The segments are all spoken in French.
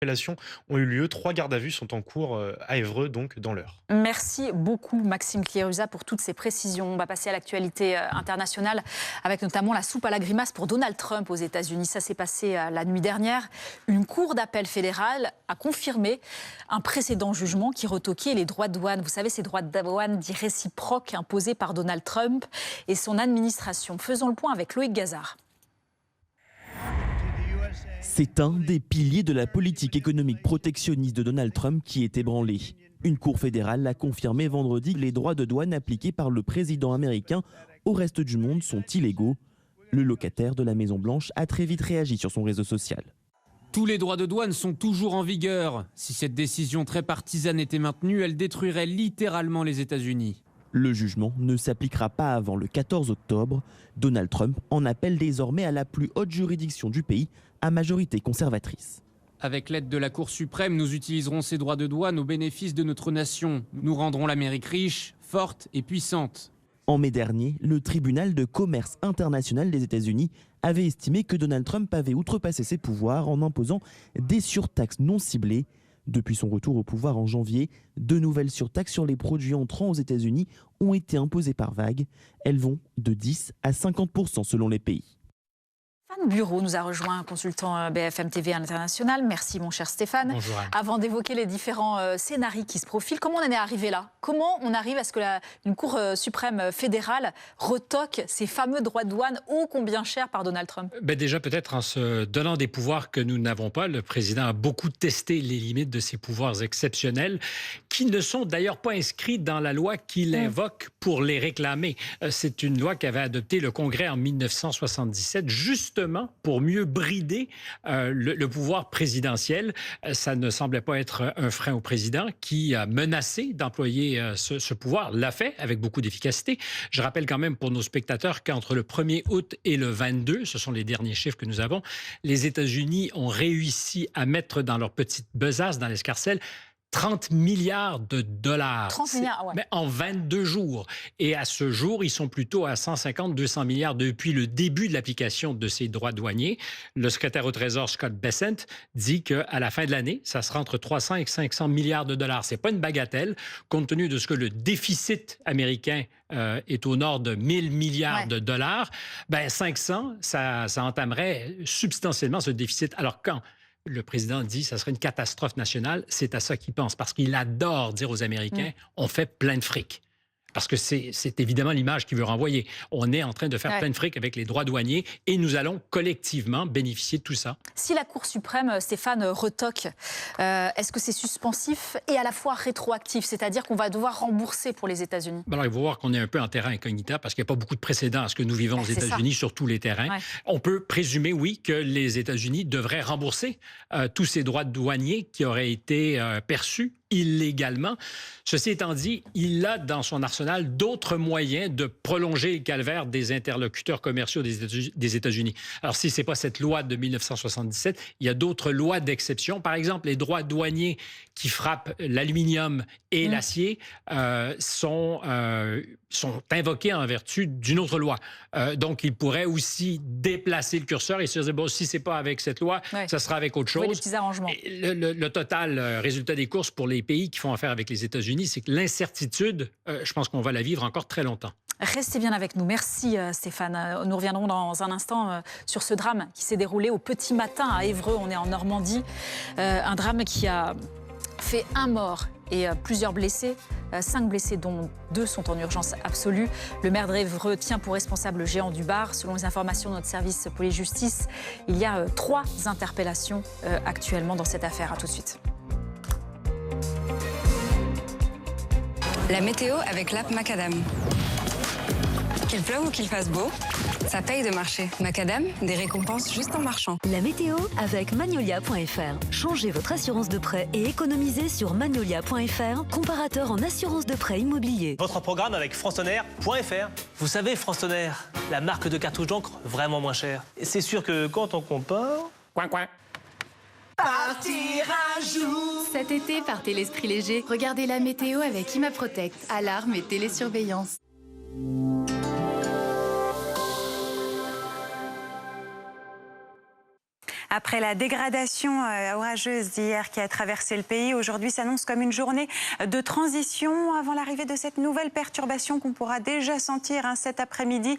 Appellations ont eu lieu. 3 gardes à vue sont en cours à Évreux, donc dans l'Eure. Merci beaucoup Maxime Clérusa pour toutes ces précisions. On va passer à l'actualité internationale avec notamment la soupe à la grimace pour Donald Trump aux États-Unis. Ça s'est passé la nuit dernière. Une cour d'appel fédérale a confirmé un précédent jugement qui retoquait les droits de douane. Vous savez, ces droits de douane dits réciproques imposés par Donald Trump et son administration. Faisons le point avec Loïc Gazard. C'est un des piliers de la politique économique protectionniste de Donald Trump qui est ébranlé. Une cour fédérale l'a confirmé vendredi, les droits de douane appliqués par le président américain au reste du monde sont illégaux. Le locataire de la Maison-Blanche a très vite réagi sur son réseau social. Tous les droits de douane sont toujours en vigueur. Si cette décision très partisane était maintenue, elle détruirait littéralement les États-Unis. Le jugement ne s'appliquera pas avant le 14 octobre. Donald Trump en appelle désormais à la plus haute juridiction du pays, à majorité conservatrice. Avec l'aide de la Cour suprême, nous utiliserons ces droits de douane au bénéfice de notre nation. Nous rendrons l'Amérique riche, forte et puissante. En mai dernier, le tribunal de commerce international des États-Unis avait estimé que Donald Trump avait outrepassé ses pouvoirs en imposant des surtaxes non ciblées. Depuis son retour au pouvoir en janvier, de nouvelles surtaxes sur les produits entrant aux États-Unis ont été imposées par vagues. Elles vont de 10 à 50% selon les pays. Stéphane Bureau nous a rejoint, consultant BFM TV International. Merci mon cher Stéphane. Bonjour Anne. Avant d'évoquer les différents scénarios qui se profilent, comment on en est arrivé là? Comment on arrive à ce que une Cour suprême fédérale retoque ces fameux droits de douane ô combien chers par Donald Trump? Déjà, peut-être en se donnant des pouvoirs que nous n'avons pas. Le président a beaucoup testé les limites de ses pouvoirs exceptionnels, qui ne sont d'ailleurs pas inscrits dans la loi qu'il invoque pour les réclamer. C'est une loi qu'avait adoptée le Congrès en 1977, justement pour mieux brider le pouvoir présidentiel. Ça ne semblait pas être un frein au président qui a menacé d'employer ce pouvoir, l'a fait avec beaucoup d'efficacité. Je rappelle quand même pour nos spectateurs qu'entre le 1er août et le 22, ce sont les derniers chiffres que nous avons, les États-Unis ont réussi à mettre dans leur petite besace, dans l'escarcelle, 30 milliards de dollars. 30 milliards, ouais. Mais en 22 jours. Et à ce jour, ils sont plutôt à 150-200 milliards depuis le début de l'application de ces droits douaniers. Le secrétaire au Trésor, Scott Bessent, dit qu'à la fin de l'année, ça sera entre 300 et 500 milliards de dollars. C'est pas une bagatelle, compte tenu de ce que le déficit américain est au nord de 1000 milliards de dollars. 500, ça entamerait substantiellement ce déficit. Alors quand le président dit que ça serait une catastrophe nationale, c'est à ça qu'il pense, parce qu'il adore dire aux Américains on fait plein de fric. Parce que c'est évidemment l'image qu'il veut renvoyer. On est en train de faire plein de fric avec les droits douaniers et nous allons collectivement bénéficier de tout ça. Si la Cour suprême, Stéphane, retoque, est-ce que c'est suspensif et à la fois rétroactif? C'est-à-dire qu'on va devoir rembourser pour les États-Unis? Alors, il faut voir qu'on est un peu en terrain incognita parce qu'il n'y a pas beaucoup de précédents à ce que nous vivons aux États-Unis sur tous les terrains. On peut présumer, oui, que les États-Unis devraient rembourser tous ces droits douaniers qui auraient été perçus illégalement. Ceci étant dit, il a dans son arsenal d'autres moyens de prolonger le calvaire des interlocuteurs commerciaux des États-Unis. Alors, si ce n'est pas cette loi de 1977, il y a d'autres lois d'exception. Par exemple, les droits douaniers qui frappent l'aluminium et l'acier sont invoqués en vertu d'une autre loi. Donc, il pourrait aussi déplacer le curseur et se dire, bon, si ce n'est pas avec cette loi, ça sera avec autre chose. Oui, les petits arrangements. Le total résultat des courses pour les pays qui font affaire avec les États-Unis, c'est que l'incertitude, je pense qu'on va la vivre encore très longtemps. Restez bien avec nous. Merci Stéphane. Nous reviendrons dans un instant sur ce drame qui s'est déroulé au petit matin à Évreux. On est en Normandie. Un drame qui a fait un mort et plusieurs blessés. 5 blessés dont 2 sont en urgence absolue. Le maire d'Évreux tient pour responsable le géant du bar. Selon les informations de notre service police-justice, il y a 3 interpellations actuellement dans cette affaire. À tout de suite. La météo avec l'app Macadam. Qu'il pleuve ou qu'il fasse beau, ça paye de marcher. Macadam, des récompenses juste en marchant. La météo avec Magnolia.fr. Changez votre assurance de prêt et économisez sur Magnolia.fr, comparateur en assurance de prêt immobilier. Votre programme avec FranceTonnerre.fr. Vous savez, FranceTonnerre, la marque de cartouche d'encre vraiment moins chère. C'est sûr que quand on compare... Coin, coin. Partir un jour. Cet été, partez l'esprit léger. Regardez la météo avec ImaProtect. Alarme et télésurveillance. Après la dégradation orageuse d'hier qui a traversé le pays, aujourd'hui s'annonce comme une journée de transition avant l'arrivée de cette nouvelle perturbation qu'on pourra déjà sentir cet après-midi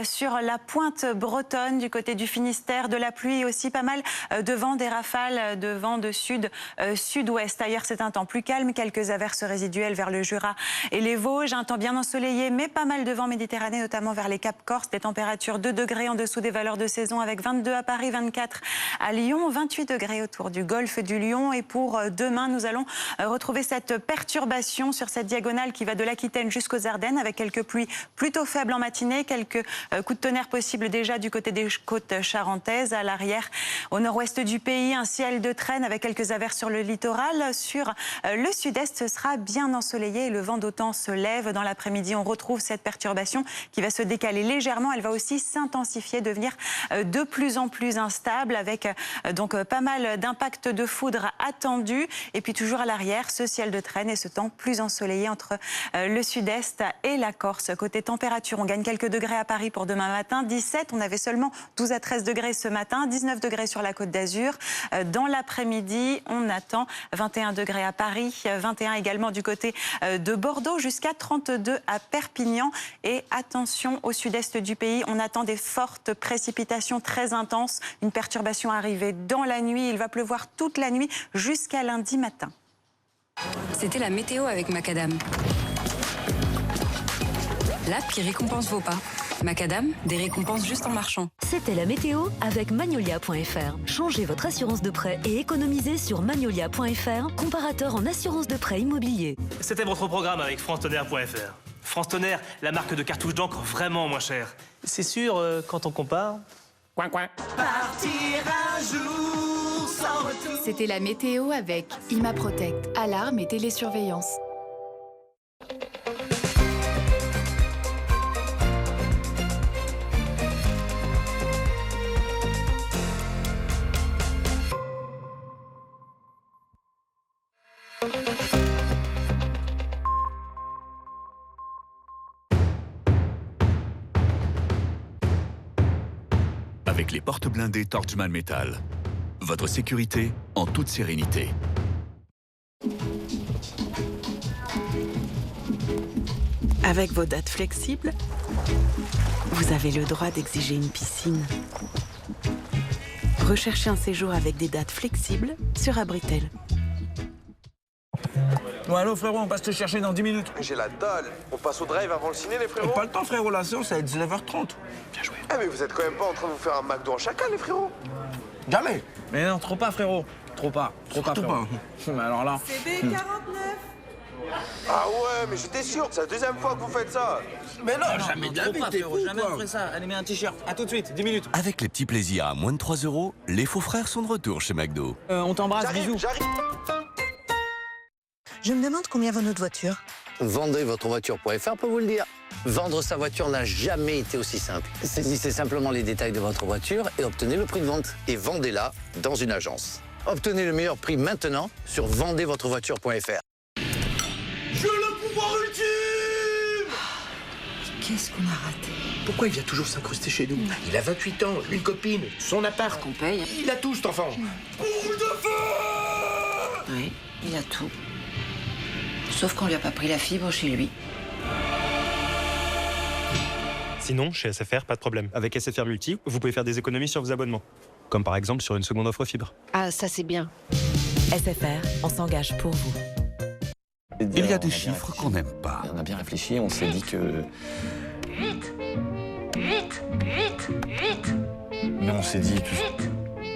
sur la pointe bretonne du côté du Finistère. De la pluie aussi, pas mal de vent, des rafales de vent de sud-sud-ouest. Ailleurs, c'est un temps plus calme, quelques averses résiduelles vers le Jura et les Vosges. Un temps bien ensoleillé, mais pas mal de vent méditerranéen, notamment vers les Caps Corse. Des températures 2 degrés en dessous des valeurs de saison, avec 22 à Paris, 24 à Lyon, 28 degrés autour du golfe du Lion. Et pour demain, nous allons retrouver cette perturbation sur cette diagonale qui va de l'Aquitaine jusqu'aux Ardennes, avec quelques pluies plutôt faibles en matinée, quelques coups de tonnerre possibles déjà du côté des côtes charentaises. À l'arrière, au nord-ouest du pays, un ciel de traîne avec quelques averses sur le littoral. Sur le sud-est, ce sera bien ensoleillé et le vent d'autant se lève. Dans l'après-midi, on retrouve cette perturbation qui va se décaler légèrement. Elle va aussi s'intensifier, devenir de plus en plus instable, avec donc pas mal d'impacts de foudre attendus. Et puis toujours à l'arrière, ce ciel de traîne et ce temps plus ensoleillé entre le sud-est et la Corse. Côté température, on gagne quelques degrés à Paris pour demain matin, 17. On avait seulement 12 à 13 degrés ce matin, 19 degrés sur la Côte d'Azur. Dans l'après-midi, on attend 21 degrés à Paris, 21 également du côté de Bordeaux, jusqu'à 32 à Perpignan. Et attention, au sud-est du pays, on attend des fortes précipitations très intenses. Une perturbation arrivée dans la nuit. Il va pleuvoir toute la nuit jusqu'à lundi matin. C'était la météo avec Macadam. L'app qui récompense vos pas. Macadam, des récompenses juste en marchant. C'était la météo avec Magnolia.fr. Changez votre assurance de prêt et économisez sur Magnolia.fr, comparateur en assurance de prêt immobilier. C'était votre programme avec FranceTonnerre.fr. France Tonnerre, la marque de cartouches d'encre vraiment moins chère. C'est sûr, quand on compare... Coin, coin. Partir un jour sans retour. C'était la météo avec ImaProtect, alarme et télésurveillance. Avec les portes blindées Torchman Metal. Votre sécurité en toute sérénité. Avec vos dates flexibles, vous avez le droit d'exiger une piscine. Recherchez un séjour avec des dates flexibles sur Abritel. Bon, allô frérot, on passe te chercher dans 10 minutes. J'ai la dalle. On passe au drive avant le ciné, les frérots. Pas le temps, frérot, la séance, c'est à 19h30. Bien joué. Eh, mais vous êtes quand même pas en train de vous faire un McDo en chacun, les frérots. Jamais. Mais non, trop pas, frérot. Trop pas, frérot. Mais alors là... CB 49. Ah ouais, mais j'étais sûr. C'est la deuxième fois que vous faites ça. Mais non, jamais de la vie, frérot. Jamais on ferait ça. Allez, mets un t-shirt. À tout de suite, 10 minutes. Avec les petits plaisirs à moins de 3 €, les faux frères sont de retour chez McDo. On t'embrasse, bisous. J'arrive. Je me demande combien vaut notre voiture. Vendezvotrevoiture.fr peut vous le dire. Vendre sa voiture n'a jamais été aussi simple. Saisissez simplement les détails de votre voiture et obtenez le prix de vente. Et vendez-la dans une agence. Obtenez le meilleur prix maintenant sur vendezvotrevoiture.fr. J'ai le pouvoir ultime. Qu'est-ce qu'on a raté? Pourquoi il vient toujours s'incruster chez nous? Il a 28 ans, une copine, son appart. Qu'on paye. Il a tout, cet enfant. Boule de feu. Oui, il a tout. Sauf qu'on lui a pas pris la fibre chez lui. Sinon, chez SFR, pas de problème. Avec SFR Multi, vous pouvez faire des économies sur vos abonnements. Comme par exemple sur une seconde offre fibre. Ah, ça c'est bien. SFR, on s'engage pour vous. Il y a des chiffres qu'on n'aime pas. On a bien réfléchi, on s'est dit que... 8. Mais on s'est dit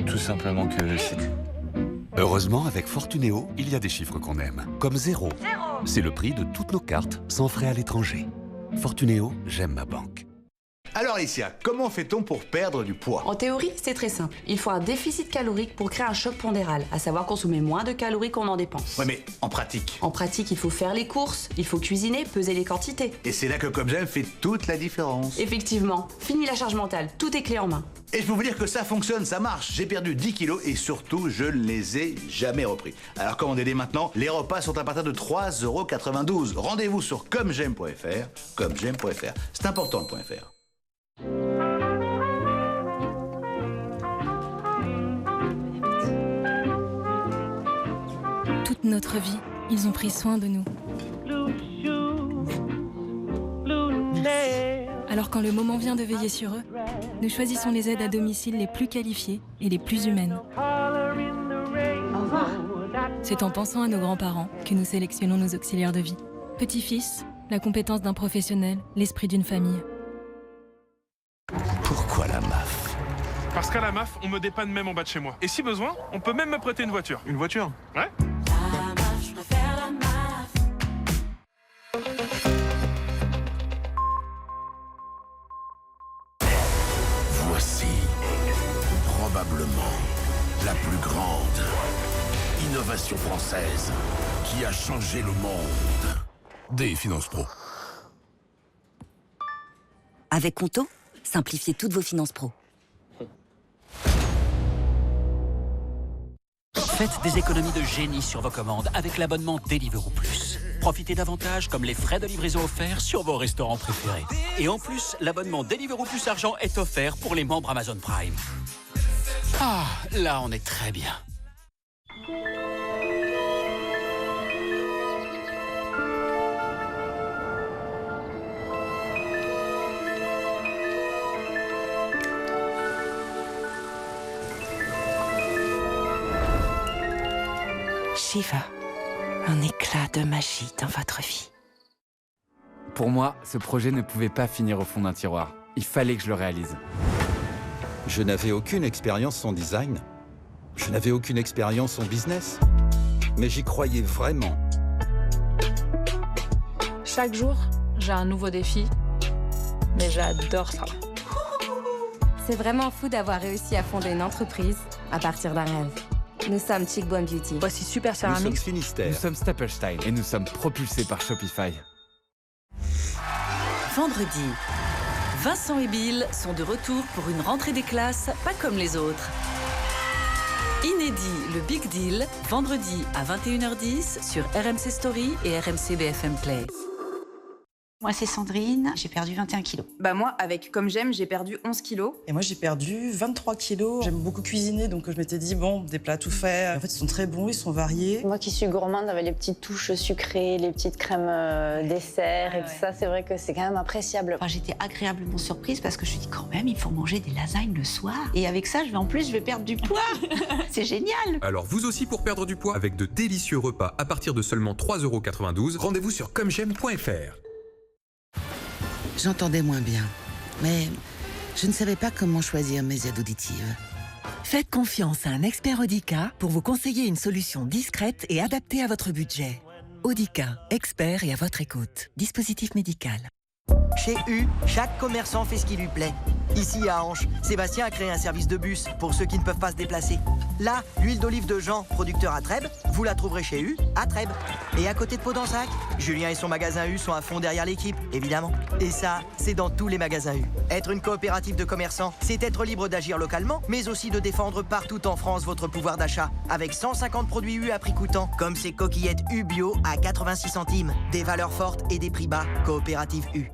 tout simplement que c'était... Heureusement, avec Fortunéo, il y a des chiffres qu'on aime. Comme 0. C'est le prix de toutes nos cartes, sans frais à l'étranger. Fortunéo, j'aime ma banque. Alors Alicia, comment fait-on pour perdre du poids? En théorie, c'est très simple. Il faut un déficit calorique pour créer un choc pondéral, à savoir consommer moins de calories qu'on en dépense. Ouais, mais en pratique? En pratique, il faut faire les courses, il faut cuisiner, peser les quantités. Et c'est là que Comme J'aime fait toute la différence. Effectivement, fini la charge mentale, tout est clé en main. Et je peux vous dire que ça fonctionne, ça marche. J'ai perdu 10 kilos et surtout, je ne les ai jamais repris. Alors commandez dès maintenant, les repas sont à partir de 3,92 €. Rendez-vous sur commej'aime.fr, commej'aime.fr. C'est important le .fr. notre vie. Ils ont pris soin de nous. Alors quand le moment vient de veiller sur eux, nous choisissons les aides à domicile les plus qualifiées et les plus humaines. C'est en pensant à nos grands-parents que nous sélectionnons nos auxiliaires de vie. Petit-fils, la compétence d'un professionnel, l'esprit d'une famille. Pourquoi la MAF? Parce qu'à la MAF, on me dépanne même en bas de chez moi. Et si besoin, on peut même me prêter une voiture. Une voiture? Ouais. Voici probablement la plus grande innovation française qui a changé le monde. Des Finances Pro. Avec Conto, simplifiez toutes vos finances pro. Faites des économies de génie sur vos commandes avec l'abonnement Deliveroo Plus. Profitez d'avantages comme les frais de livraison offerts sur vos restaurants préférés. Et en plus, l'abonnement Deliveroo Plus Argent est offert pour les membres Amazon Prime. Ah, là on est très bien. Shiva, un éclat de magie dans votre vie. Pour moi, ce projet ne pouvait pas finir au fond d'un tiroir. Il fallait que je le réalise. Je n'avais aucune expérience en design. Je n'avais aucune expérience en business. Mais j'y croyais vraiment. Chaque jour, j'ai un nouveau défi. Mais j'adore ça. C'est vraiment fou d'avoir réussi à fonder une entreprise à partir d'un rêve. Nous sommes Cheekbone Beauty. Voici Super Nous Ceramics. sommes Finistère. Nous sommes Stapelstein et nous sommes propulsés par Shopify. Vendredi, Vincent et Bill sont de retour pour une rentrée des classes pas comme les autres. Inédit, le Big Deal, vendredi à 21h10 sur RMC Story et RMC BFM Play. Moi, c'est Sandrine, j'ai perdu 21 kilos. Bah moi, avec Comme J'aime, j'ai perdu 11 kilos. Et moi, j'ai perdu 23 kilos. J'aime beaucoup cuisiner, donc je m'étais dit, bon, des plats tout faits. En fait, ils sont très bons, ils sont variés. Moi qui suis gourmande, avec les petites touches sucrées, les petites crèmes dessert et tout ça, c'est vrai que c'est quand même appréciable. Enfin, j'étais agréablement surprise parce que je me suis dit, quand même, il faut manger des lasagnes le soir. Et avec ça, je vais perdre du poids. C'est génial. Alors vous aussi pour perdre du poids avec de délicieux repas à partir de seulement 3,92 €, rendez-vous sur commej'aime.fr. J'entendais moins bien, mais je ne savais pas comment choisir mes aides auditives. Faites confiance à un expert Audica pour vous conseiller une solution discrète et adaptée à votre budget. Audica, expert et à votre écoute. Dispositif médical. Chez U, chaque commerçant fait ce qui lui plaît. Ici à Anche, Sébastien a créé un service de bus pour ceux qui ne peuvent pas se déplacer. Là, l'huile d'olive de Jean, producteur à Trèbes, vous la trouverez chez U, à Trèbes. Et à côté de Pau-d'Ensac, Julien et son magasin U sont à fond derrière l'équipe, évidemment. Et ça, c'est dans tous les magasins U. Être une coopérative de commerçants, c'est être libre d'agir localement, mais aussi de défendre partout en France votre pouvoir d'achat. Avec 150 produits U à prix coûtant, comme ces coquillettes U bio à 86 centimes. Des valeurs fortes et des prix bas. Coopérative U.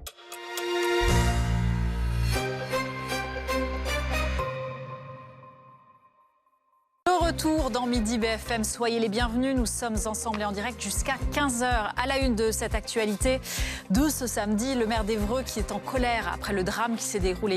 Retour dans Midi BFM, soyez les bienvenus, nous sommes ensemble et en direct jusqu'à 15h. À la une de cette actualité de ce samedi, le maire d'Évreux qui est en colère après le drame qui s'est déroulé